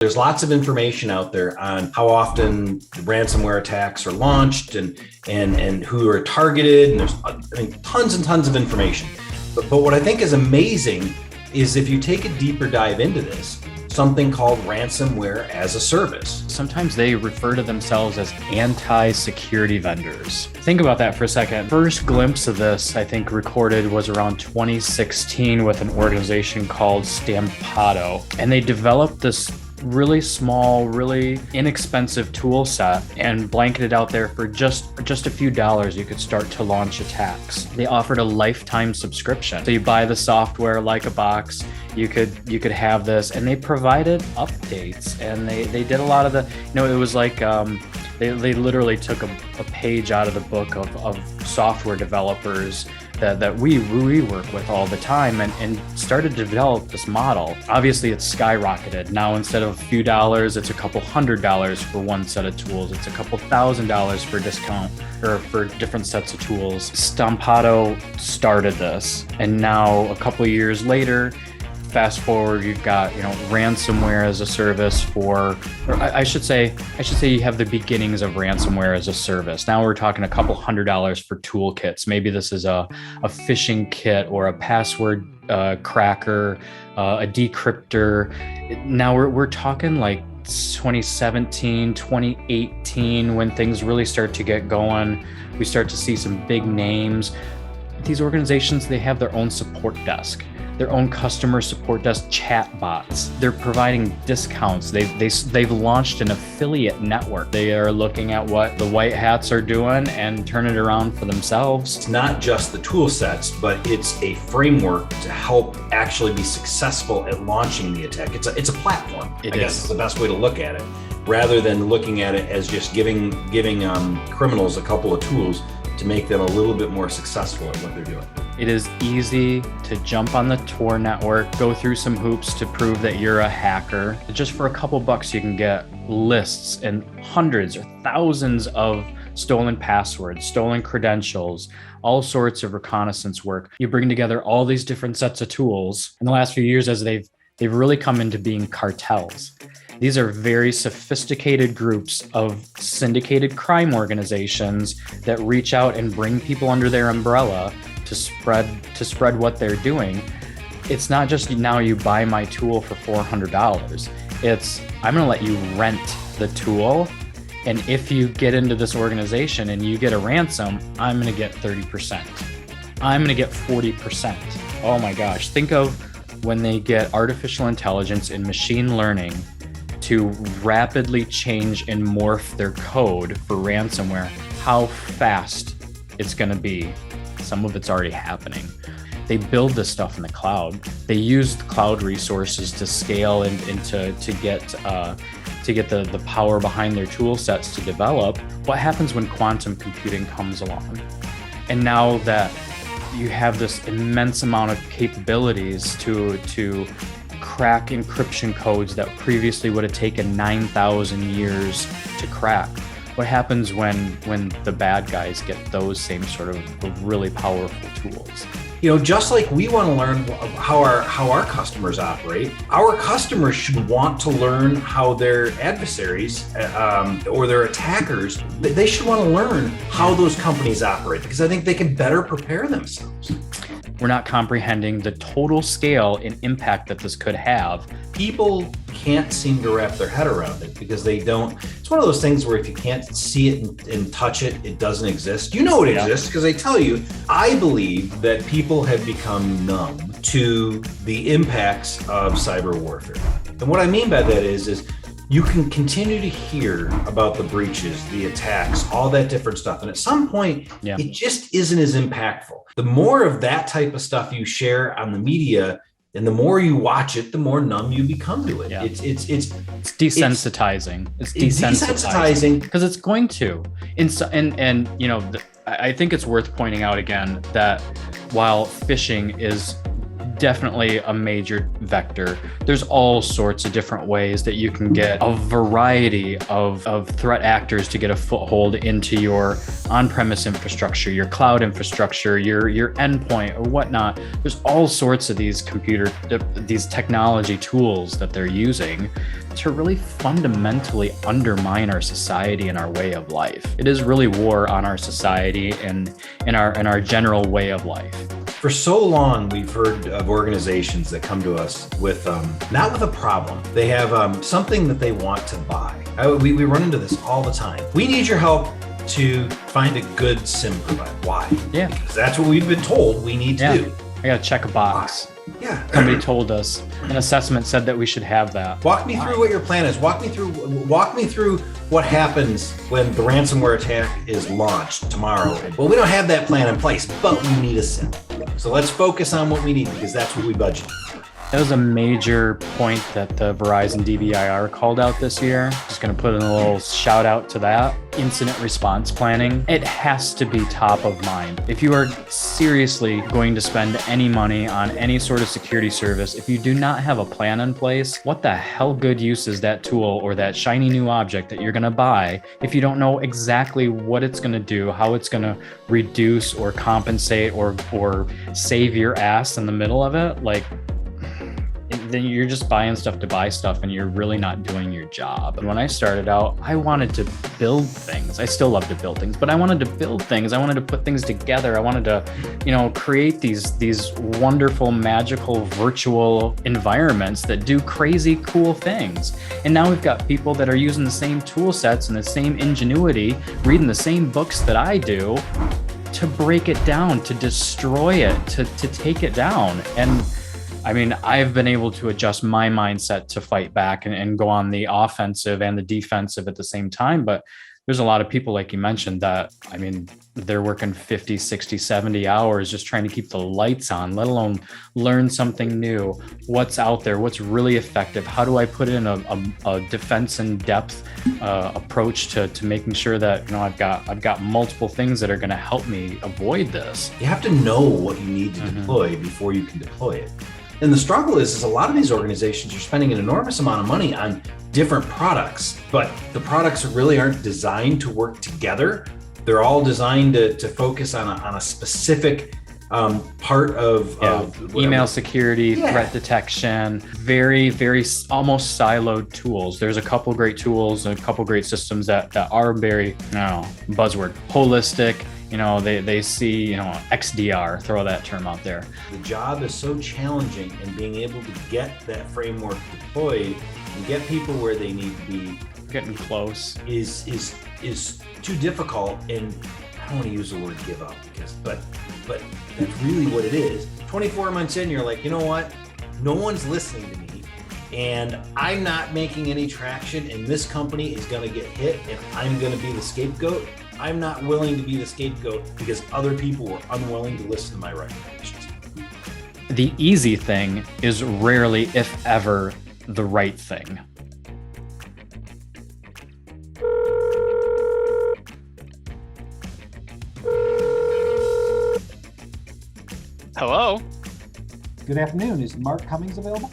There's lots of information out there on how often ransomware attacks are launched and who are targeted. And there's tons and tons of information. But what I think is amazing is if you take a deeper dive into this, something called ransomware as a service. Sometimes they refer to themselves as anti-security vendors. Think about that for a second. First glimpse of this, I think, recorded was around 2016 with an organization called Stampado. And they developed this really small, really inexpensive tool set and blanketed out there for just a few dollars. You could start to launch attacks. They offered a lifetime subscription. So you buy the software like a box, you could have this, and they provided updates, and they did a lot of the, it was like they literally took a page out of the book of software developers that we work with all the time and started to develop this model. Obviously, it's skyrocketed. Now, instead of a few dollars, it's a couple $100 for one set of tools. It's a couple $1,000 for discount or for different sets of tools. Stampado started this, and now a couple of years later, fast forward, you've got ransomware as a service or I should say you have the beginnings of ransomware as a service. Now we're talking a couple $100 for toolkits. Maybe this is a phishing kit or a password cracker, a decryptor. Now we're talking like 2017, 2018, when things really start to get going. We start to see some big names. These organizations, they have their own support desk, their own customer support desk chat bots. They're providing discounts. They've launched an affiliate network. They are looking at what the white hats are doing and turn it around for themselves. It's not just the tool sets, but it's a framework to help actually be successful at launching the attack. It's a platform. I guess is the best way to look at it, rather than looking at it as just giving criminals a couple of tools to make them a little bit more successful at what they're doing. It is easy to jump on the Tor network, go through some hoops to prove that you're a hacker. Just for a couple bucks, you can get lists and hundreds or thousands of stolen passwords, stolen credentials, all sorts of reconnaissance work. You bring together all these different sets of tools. In the last few years, as they've really come into being cartels. These are very sophisticated groups of syndicated crime organizations that reach out and bring people under their umbrella to spread what they're doing. It's not just now you buy my tool for $400. It's I'm going to let you rent the tool, and if you get into this organization and you get a ransom, I'm going to get 30%. I'm going to get 40%. Oh my gosh, think of when they get artificial intelligence and machine learning to rapidly change and morph their code for ransomware, how fast it's going to be. Some of it's already happening. They build this stuff in the cloud. They use the cloud resources to scale and to get the power behind their tool sets to develop. What happens when quantum computing comes along? And now that you have this immense amount of capabilities to crack encryption codes that previously would have taken 9,000 years to crack. What happens when the bad guys get those same sort of really powerful tools? Just like we want to learn how our customers operate, our customers should want to learn how their adversaries or their attackers, they should want to learn how those companies operate, because I think they can better prepare themselves. We're not comprehending the total scale and impact that this could have. People can't seem to wrap their head around it because they don't. It's one of those things where if you can't see it and touch it, it doesn't exist. You know it exists because they tell you. I believe that people have become numb to the impacts of cyber warfare. And what I mean by that is you can continue to hear about the breaches, the attacks, all that different stuff. And at some point, it just isn't as impactful. The more of that type of stuff you share on the media, and the more you watch it, the more numb you become to it. Yeah. It's desensitizing. It's desensitizing because it's going to. I think it's worth pointing out again that while phishing is definitely a major vector. There's all sorts of different ways that you can get a variety of threat actors to get a foothold into your on-premise infrastructure, your cloud infrastructure, your endpoint or whatnot. There's all sorts of these technology tools that they're using to really fundamentally undermine our society and our way of life. It is really war on our society and in our general way of life. For so long, we've heard of organizations that come to us with not with a problem. They have something that they want to buy. We run into this all the time. We need your help to find a good SIM provider. Why? Yeah. Because that's what we've been told we need to do. I got to check a box. Yeah. Somebody told us. An assessment said that we should have that. Walk me through what your plan is. Walk me through what happens when the ransomware attack is launched tomorrow. Well, we don't have that plan in place, but we need a SIM. So let's focus on what we need because that's what we budget. That was a major point that the Verizon DBIR called out this year. Just going to put in a little shout out to that. Incident response planning. It has to be top of mind. If you are seriously going to spend any money on any sort of security service, if you do not have a plan in place, what the hell good use is that tool or that shiny new object that you're going to buy if you don't know exactly what it's going to do, how it's going to reduce or compensate or save your ass in the middle of it? Like, then you're just buying stuff to buy stuff and you're really not doing your job. And when I started out, I wanted to build things. I still love to build things, but I wanted to build things. I wanted to put things together. I wanted to, create these wonderful, magical, virtual environments that do crazy, cool things. And now we've got people that are using the same tool sets and the same ingenuity, reading the same books that I do to break it down, to destroy it, to take it down. And I mean, I've been able to adjust my mindset to fight back and go on the offensive and the defensive at the same time. But there's a lot of people, like you mentioned, that, I mean, they're working 50, 60, 70 hours just trying to keep the lights on, let alone learn something new. What's out there? What's really effective? How do I put in a defense in depth approach to making sure that, I've got multiple things that are going to help me avoid this? You have to know what you need to deploy before you can deploy it. And the struggle is a lot of these organizations are spending an enormous amount of money on different products, but the products really aren't designed to work together. They're all designed to focus on a specific part of email security, threat detection, very, very almost siloed tools. There's a couple great tools and a couple great systems that are very, buzzword, holistic. They see, XDR, throw that term out there. The job is so challenging, and being able to get that framework deployed and get people where they need to be getting close is too difficult. And I don't want to use the word give up but that's really what it is. 24 months in, you're like, you know what? No one's listening to me, and I'm not making any traction, and this company is going to get hit, and I'm going to be the scapegoat. I'm not willing to be the scapegoat because other people were unwilling to listen to my recommendations. The easy thing is rarely, if ever, the right thing. Hello? Good afternoon. Is Mark Cummings available?